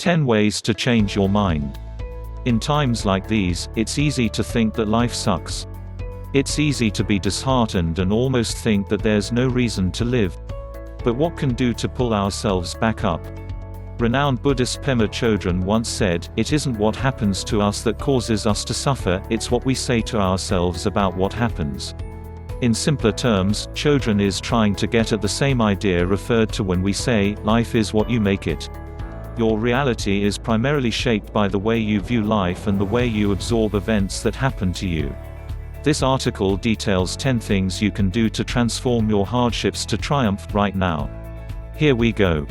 10 Ways to Change Your Mind. In times like these, it's easy to think that life sucks. It's easy to be disheartened and almost think that there's no reason to live. But what can do to pull ourselves back up? Renowned Buddhist Pema Chodron once said, "It isn't what happens to us that causes us to suffer, it's what we say to ourselves about what happens." In simpler terms, Chodron is trying to get at the same idea referred to when we say, life is what you make it. Your reality is primarily shaped by the way you view life and the way you absorb events that happen to you. This article details 10 things you can do to transform your hardships to triumph right now. Here we go.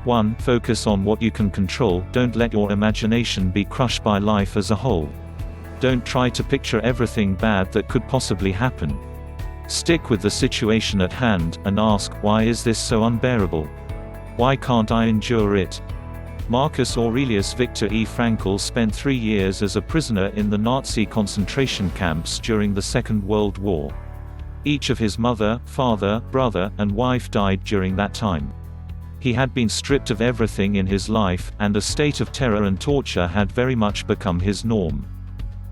1. Focus on what you can control. Don't let your imagination be crushed by life as a whole. Don't try to picture everything bad that could possibly happen. Stick with the situation at hand, and ask, why is this so unbearable? Why can't I endure it? Marcus Aurelius Victor E. Frankl spent 3 years as a prisoner in the Nazi concentration camps during the Second World War. Each of his mother, father, brother, and wife died during that time. He had been stripped of everything in his life, and a state of terror and torture had very much become his norm.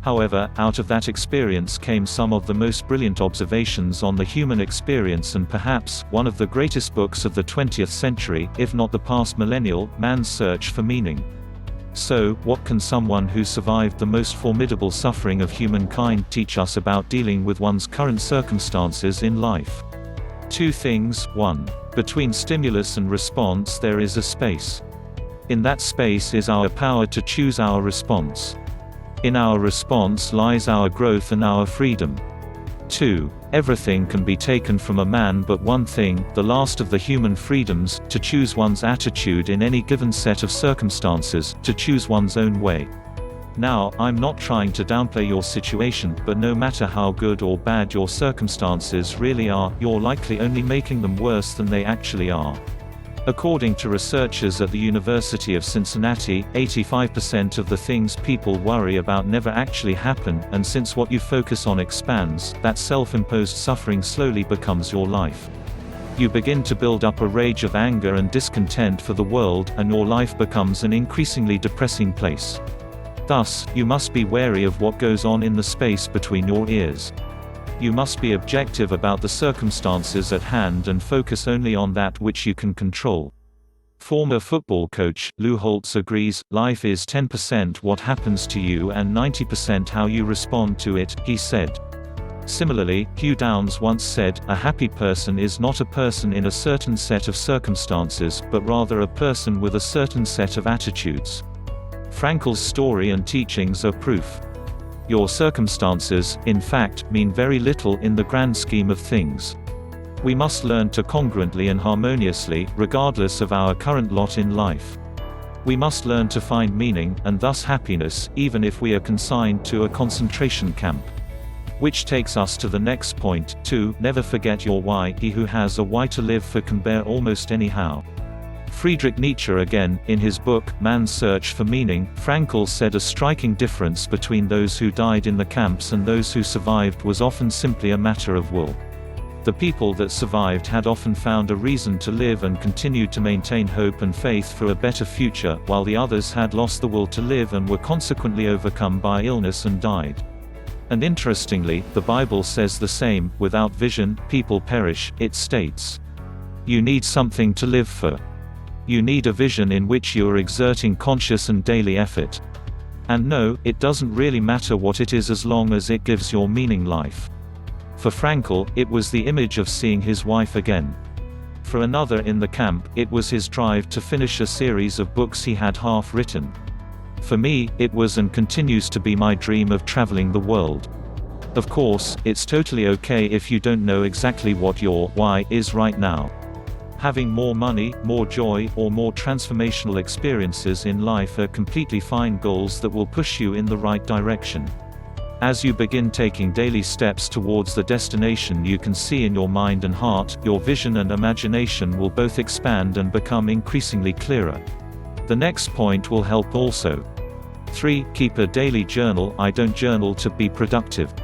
However, out of that experience came some of the most brilliant observations on the human experience and perhaps one of the greatest books of the 20th century, if not the past millennial, Man's Search for Meaning. So, what can someone who survived the most formidable suffering of humankind teach us about dealing with one's current circumstances in life? 2 things. 1. Between stimulus and response there is a space. In that space is our power to choose our response. In our response lies our growth and our freedom. 2. Everything can be taken from a man but one thing, the last of the human freedoms, to choose one's attitude in any given set of circumstances, to choose one's own way. Now, I'm not trying to downplay your situation, but no matter how good or bad your circumstances really are, you're likely only making them worse than they actually are. According to researchers at the University of Cincinnati, 85% of the things people worry about never actually happen, and since what you focus on expands, that self-imposed suffering slowly becomes your life. You begin to build up a rage of anger and discontent for the world, and your life becomes an increasingly depressing place. Thus, you must be wary of what goes on in the space between your ears. You must be objective about the circumstances at hand and focus only on that which you can control. Former football coach, Lou Holtz agrees, life is 10% what happens to you and 90% how you respond to it, he said. Similarly, Hugh Downs once said, a happy person is not a person in a certain set of circumstances, but rather a person with a certain set of attitudes. Frankl's story and teachings are proof. Your circumstances, in fact, mean very little in the grand scheme of things. We must learn to congruently and harmoniously, regardless of our current lot in life. We must learn to find meaning, and thus happiness, even if we are consigned to a concentration camp. Which takes us to the next point. 2. Never forget your why. He who has a why to live for can bear almost any how. Friedrich Nietzsche again, in his book, Man's Search for Meaning, Frankl said a striking difference between those who died in the camps and those who survived was often simply a matter of will. The people that survived had often found a reason to live and continued to maintain hope and faith for a better future, while the others had lost the will to live and were consequently overcome by illness and died. And interestingly, the Bible says the same, without vision, people perish, it states. You need something to live for. You need a vision in which you are exerting conscious and daily effort. And no, it doesn't really matter what it is as long as it gives your meaning life. For Frankl, it was the image of seeing his wife again. For another in the camp, it was his drive to finish a series of books he had half written. For me, it was and continues to be my dream of traveling the world. Of course, it's totally okay if you don't know exactly what your why is right now. Having more money, more joy, or more transformational experiences in life are completely fine goals that will push you in the right direction. As you begin taking daily steps towards the destination you can see in your mind and heart, your vision and imagination will both expand and become increasingly clearer. The next point will help also. 3. Keep a daily journal. I don't journal to be productive.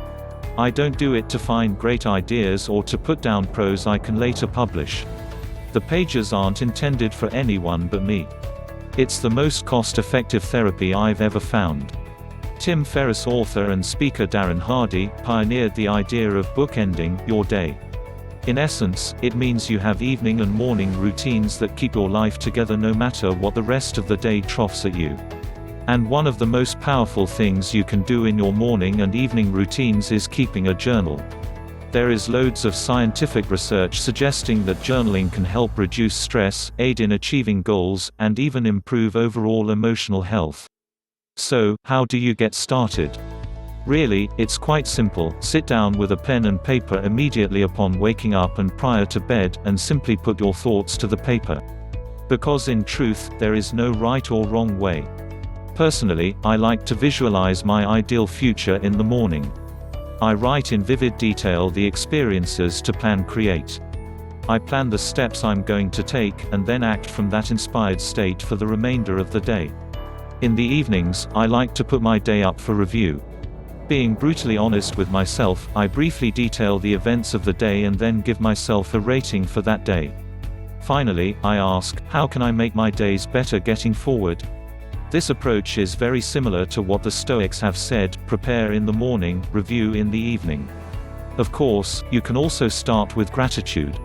I don't do it to find great ideas or to put down prose I can later publish. The pages aren't intended for anyone but me. It's the most cost-effective therapy I've ever found. Tim Ferriss, author and speaker Darren Hardy, pioneered the idea of bookending your day. In essence, it means you have evening and morning routines that keep your life together no matter what the rest of the day troughs at you. And one of the most powerful things you can do in your morning and evening routines is keeping a journal. There is loads of scientific research suggesting that journaling can help reduce stress, aid in achieving goals, and even improve overall emotional health. So, how do you get started? Really, it's quite simple. Sit down with a pen and paper immediately upon waking up and prior to bed, and simply put your thoughts to the paper. Because in truth, there is no right or wrong way. Personally, I like to visualize my ideal future in the morning. I write in vivid detail the experiences to plan create. I plan the steps I'm going to take, and then act from that inspired state for the remainder of the day. In the evenings, I like to put my day up for review. Being brutally honest with myself, I briefly detail the events of the day and then give myself a rating for that day. Finally, I ask, how can I make my days better getting forward? This approach is very similar to what the Stoics have said: prepare in the morning, review in the evening. Of course, you can also start with gratitude.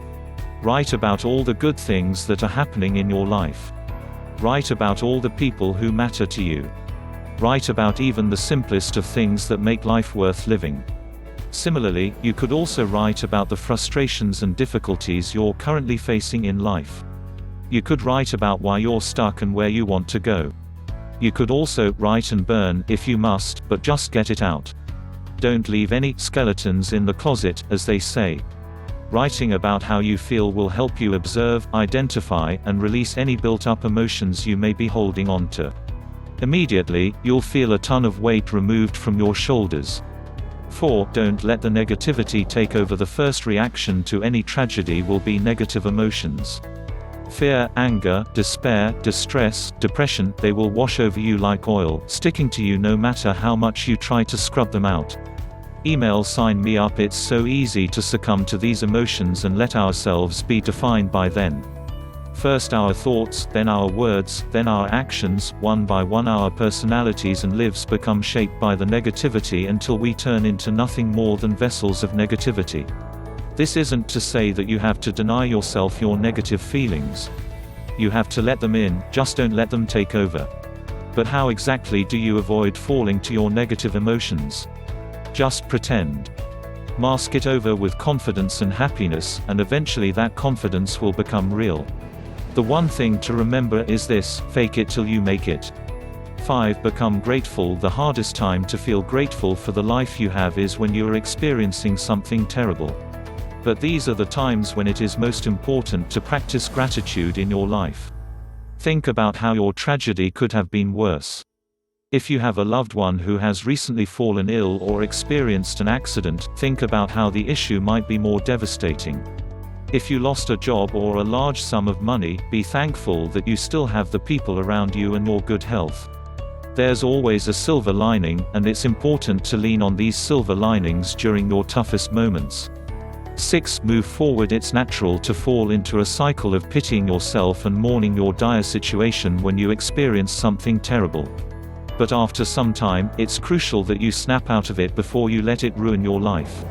Write about all the good things that are happening in your life. Write about all the people who matter to you. Write about even the simplest of things that make life worth living. Similarly, you could also write about the frustrations and difficulties you're currently facing in life. You could write about why you're stuck and where you want to go. You could also write and burn if you must, but just get it out. Don't leave any skeletons in the closet, as they say. Writing about how you feel will help you observe, identify, and release any built-up emotions you may be holding on to. Immediately, you'll feel a ton of weight removed from your shoulders. 4. Don't let the negativity take over. The first reaction to any tragedy will be negative emotions. Fear, anger, despair, distress, depression, they will wash over you like oil, sticking to you no matter how much you try to scrub them out. Sign me up. It's so easy to succumb to these emotions and let ourselves be defined by them. First our thoughts, then our words, then our actions, one by one our personalities and lives become shaped by the negativity until we turn into nothing more than vessels of negativity. This isn't to say that you have to deny yourself your negative feelings. You have to let them in, just don't let them take over. But how exactly do you avoid falling to your negative emotions? Just pretend. Mask it over with confidence and happiness, and eventually that confidence will become real. The one thing to remember is this: fake it till you make it. 5. Become grateful. The hardest time to feel grateful for the life you have is when you are experiencing something terrible. But these are the times when it is most important to practice gratitude in your life. Think about how your tragedy could have been worse. If you have a loved one who has recently fallen ill or experienced an accident, think about how the issue might be more devastating. If you lost a job or a large sum of money, be thankful that you still have the people around you and your good health. There's always a silver lining, and it's important to lean on these silver linings during your toughest moments. 6. Move forward. It's natural to fall into a cycle of pitying yourself and mourning your dire situation when you experience something terrible. But after some time, it's crucial that you snap out of it before you let it ruin your life.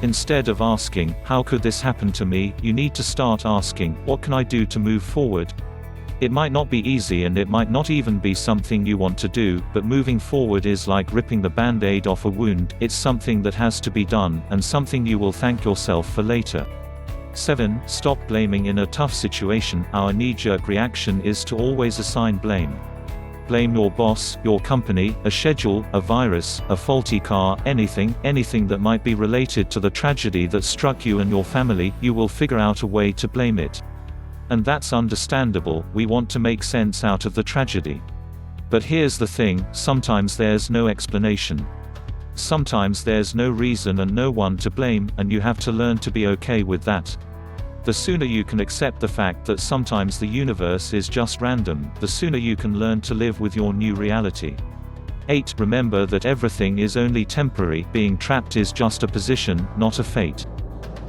Instead of asking, "How could this happen to me?" you need to start asking, "What can I do to move forward?" It might not be easy and it might not even be something you want to do, but moving forward is like ripping the band-aid off a wound. It's something that has to be done, and something you will thank yourself for later. 7. Stop blaming. In a tough situation, our knee-jerk reaction is to always assign blame. Blame your boss, your company, a schedule, a virus, a faulty car, anything that might be related to the tragedy that struck you and your family. You will figure out a way to blame it. And that's understandable. We want to make sense out of the tragedy. But here's the thing: sometimes there's no explanation. Sometimes there's no reason and no one to blame, and you have to learn to be okay with that. The sooner you can accept the fact that sometimes the universe is just random, the sooner you can learn to live with your new reality. 8. Remember that everything is only temporary. Being trapped is just a position, not a fate.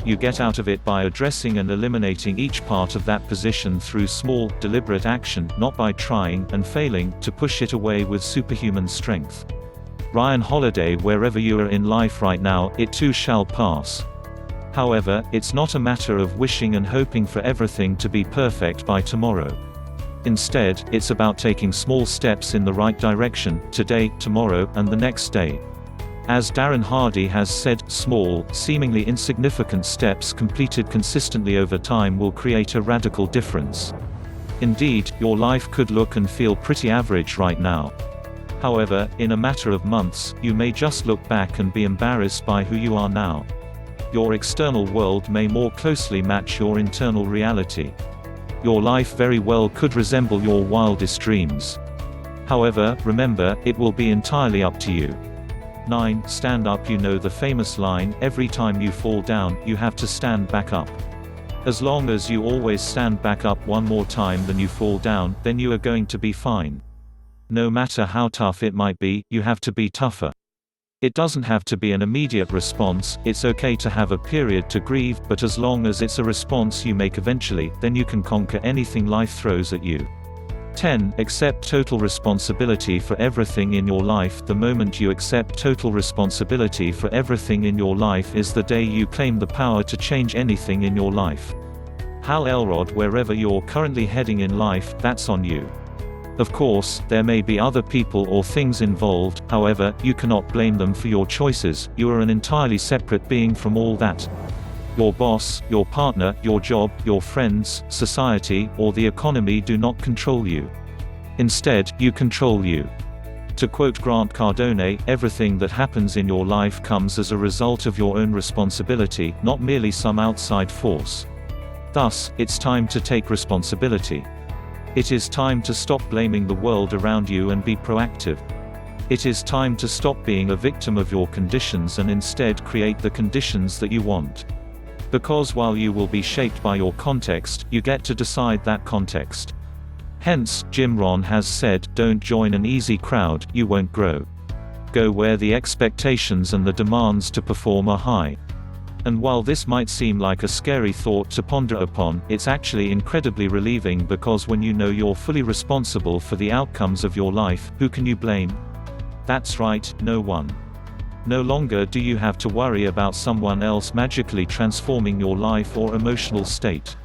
You get out of it by addressing and eliminating each part of that position through small, deliberate action, not by trying, and failing, to push it away with superhuman strength. Ryan Holiday. Wherever you are in life right now, it too shall pass. However, it's not a matter of wishing and hoping for everything to be perfect by tomorrow. Instead, it's about taking small steps in the right direction, today, tomorrow, and the next day. As Darren Hardy has said, small, seemingly insignificant steps completed consistently over time will create a radical difference. Indeed, your life could look and feel pretty average right now. However, in a matter of months, you may just look back and be embarrassed by who you are now. Your external world may more closely match your internal reality. Your life very well could resemble your wildest dreams. However, remember, it will be entirely up to you. 9. Stand up. You know the famous line, every time you fall down, you have to stand back up. As long as you always stand back up one more time than you fall down, then you are going to be fine. No matter how tough it might be, you have to be tougher. It doesn't have to be an immediate response, it's okay to have a period to grieve, but as long as it's a response you make eventually, then you can conquer anything life throws at you. 10. Accept total responsibility for everything in your life. The moment you accept total responsibility for everything in your life is the day you claim the power to change anything in your life. Hal Elrod. Wherever you're currently heading in life, that's on you. Of course, there may be other people or things involved, however, you cannot blame them for your choices. You are an entirely separate being from all that. Your boss, your partner, your job, your friends, society, or the economy do not control you. Instead, you control you. To quote Grant Cardone, everything that happens in your life comes as a result of your own responsibility, not merely some outside force. Thus, it's time to take responsibility. It is time to stop blaming the world around you and be proactive. It is time to stop being a victim of your conditions and instead create the conditions that you want. Because while you will be shaped by your context, you get to decide that context. Hence, Jim Rohn has said, don't join an easy crowd, you won't grow. Go where the expectations and the demands to perform are high. And while this might seem like a scary thought to ponder upon, it's actually incredibly relieving, because when you know you're fully responsible for the outcomes of your life, who can you blame? That's right, no one. No longer do you have to worry about someone else magically transforming your life or emotional state.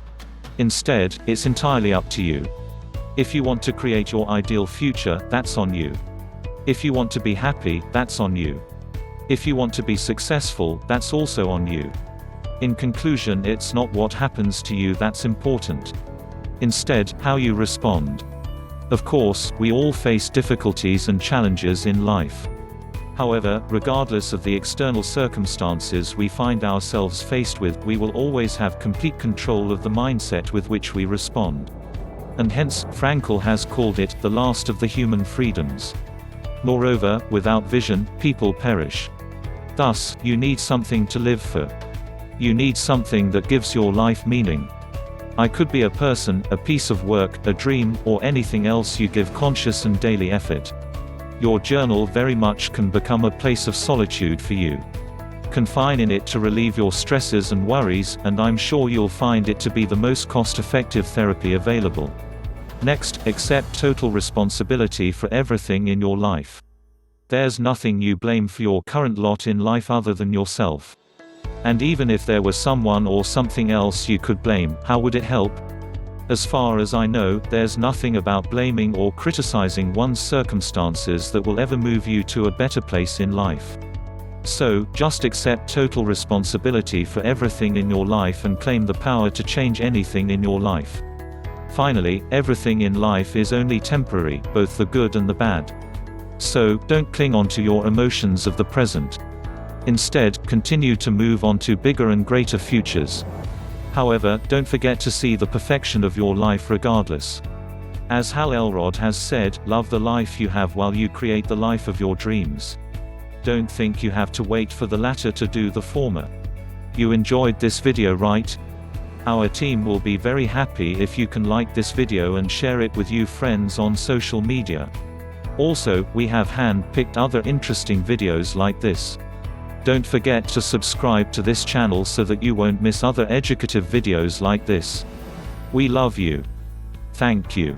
Instead, it's entirely up to you. If you want to create your ideal future, that's on you. If you want to be happy, that's on you. If you want to be successful, that's also on you. In conclusion, it's not what happens to you that's important. Instead, how you respond. Of course, we all face difficulties and challenges in life. However, regardless of the external circumstances we find ourselves faced with, we will always have complete control of the mindset with which we respond. And hence, Frankl has called it, the last of the human freedoms. Moreover, without vision, people perish. Thus, you need something to live for. You need something that gives your life meaning. I could be a person, a piece of work, a dream, or anything else you give conscious and daily effort. Your journal very much can become a place of solitude for you. Confine in it to relieve your stresses and worries, and I'm sure you'll find it to be the most cost-effective therapy available. Next, accept total responsibility for everything in your life. There's nothing you blame for your current lot in life other than yourself. And even if there was someone or something else you could blame, how would it help? As far as I know, there's nothing about blaming or criticizing one's circumstances that will ever move you to a better place in life. So, just accept total responsibility for everything in your life and claim the power to change anything in your life. Finally, everything in life is only temporary, both the good and the bad. So, don't cling on to your emotions of the present. Instead, continue to move on to bigger and greater futures. However, don't forget to see the perfection of your life regardless. As Hal Elrod has said, love the life you have while you create the life of your dreams. Don't think you have to wait for the latter to do the former. You enjoyed this video, right? Our team will be very happy if you can like this video and share it with your friends on social media. Also, we have hand-picked other interesting videos like this. Don't forget to subscribe to this channel so that you won't miss other educative videos like this. We love you. Thank you.